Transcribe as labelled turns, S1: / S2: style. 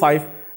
S1: 5